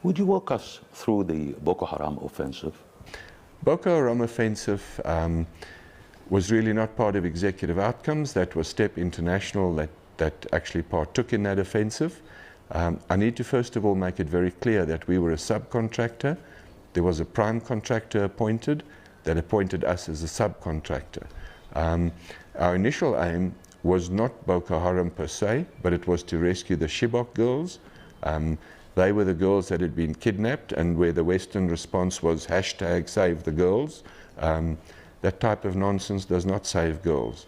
Would you walk us through the Boko Haram offensive? Boko Haram offensive was really not part of executive outcomes. That was STEP International that actually partook in that offensive. I need to first of all make it very clear that we were a subcontractor. There was a prime contractor appointed that appointed us as a subcontractor. Our initial aim was not Boko Haram per se, but it was to rescue the Chibok girls. They were the girls that had been kidnapped, and where the Western response was #SaveTheGirls. That type of nonsense does not save girls.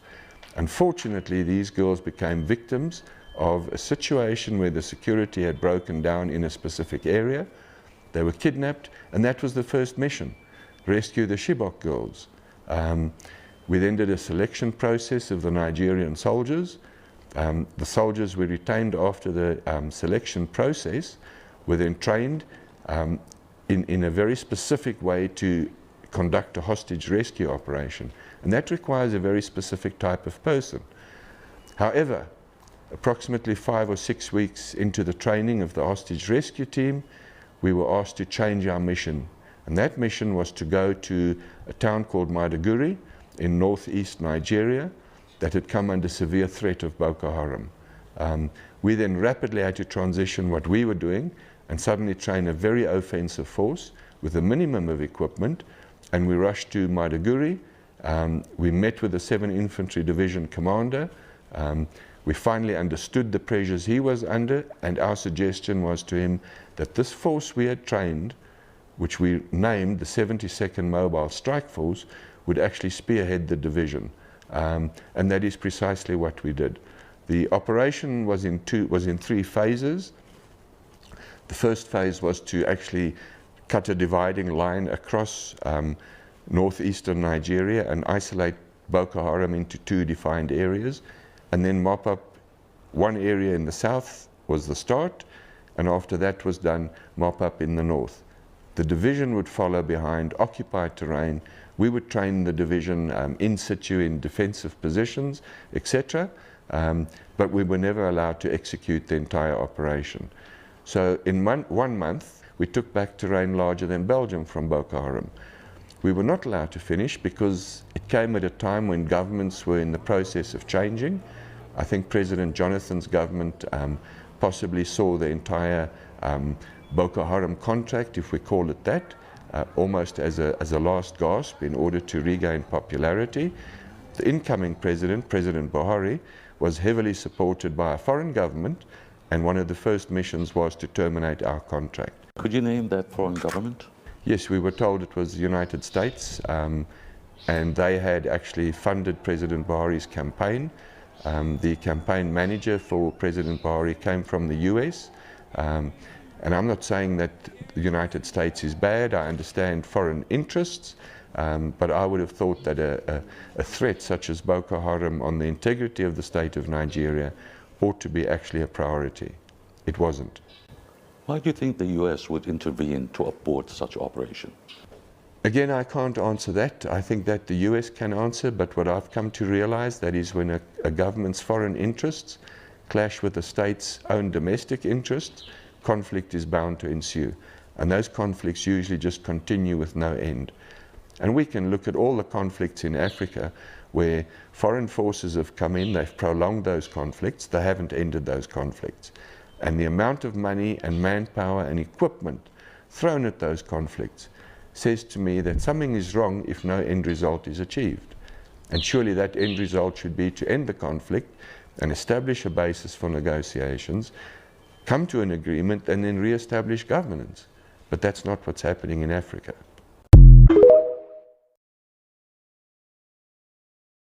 Unfortunately, these girls became victims of a situation where the security had broken down in a specific area. They were kidnapped, and that was the first mission, rescue the Chibok girls. We then did a selection process of the Nigerian soldiers. The soldiers were retained after the selection process, were then trained in a very specific way to conduct a hostage rescue operation. And that requires a very specific type of person. However, approximately 5 or 6 weeks into the training of the hostage rescue team, we were asked to change our mission. And that mission was to go to a town called Maiduguri in northeast Nigeria that had come under severe threat of Boko Haram. We then rapidly had to transition what we were doing and suddenly train a very offensive force with a minimum of equipment, and we rushed to Maiduguri. We met with the 7th Infantry Division commander. We finally understood the pressures he was under, and our suggestion was to him that this force we had trained, which we named the 72nd Mobile Strike Force, would actually spearhead the division. And that is precisely what we did. The operation was in 3 phases. The first phase was to actually cut a dividing line across northeastern Nigeria and isolate Boko Haram into 2 defined areas, and then mop up one area in the south was the start, and after that was done, mop up in the north. The division would follow behind, occupy terrain. We would train the division in situ in defensive positions, etc. But we were never allowed to execute the entire operation. So in 1 month, we took back terrain larger than Belgium from Boko Haram. We were not allowed to finish because it came at a time when governments were in the process of changing. I think President Jonathan's government possibly saw the entire Boko Haram contract, if we call it that, almost as a last gasp in order to regain popularity. The incoming president, President Buhari, was heavily supported by a foreign government, and one of the first missions was to terminate our contract. Could you name that foreign government? Yes, we were told it was the United States, and they had actually funded President Buhari's campaign. The campaign manager for President Buhari came from the US. And I'm not saying that the United States is bad. I understand foreign interests, but I would have thought that a threat such as Boko Haram on the integrity of the state of Nigeria ought to be actually a priority. It wasn't. Why do you think the US would intervene to abort such operation? Again, I can't answer that. I think that the US can answer, but what I've come to realize, that is when a government's foreign interests clash with the state's own domestic interests, conflict is bound to ensue. And those conflicts usually just continue with no end. And we can look at all the conflicts in Africa where foreign forces have come in, they've prolonged those conflicts, they haven't ended those conflicts. And the amount of money and manpower and equipment thrown at those conflicts says to me that something is wrong if no end result is achieved. And surely that end result should be to end the conflict and establish a basis for negotiations, come to an agreement, and then re-establish governance. But that's not what's happening in Africa.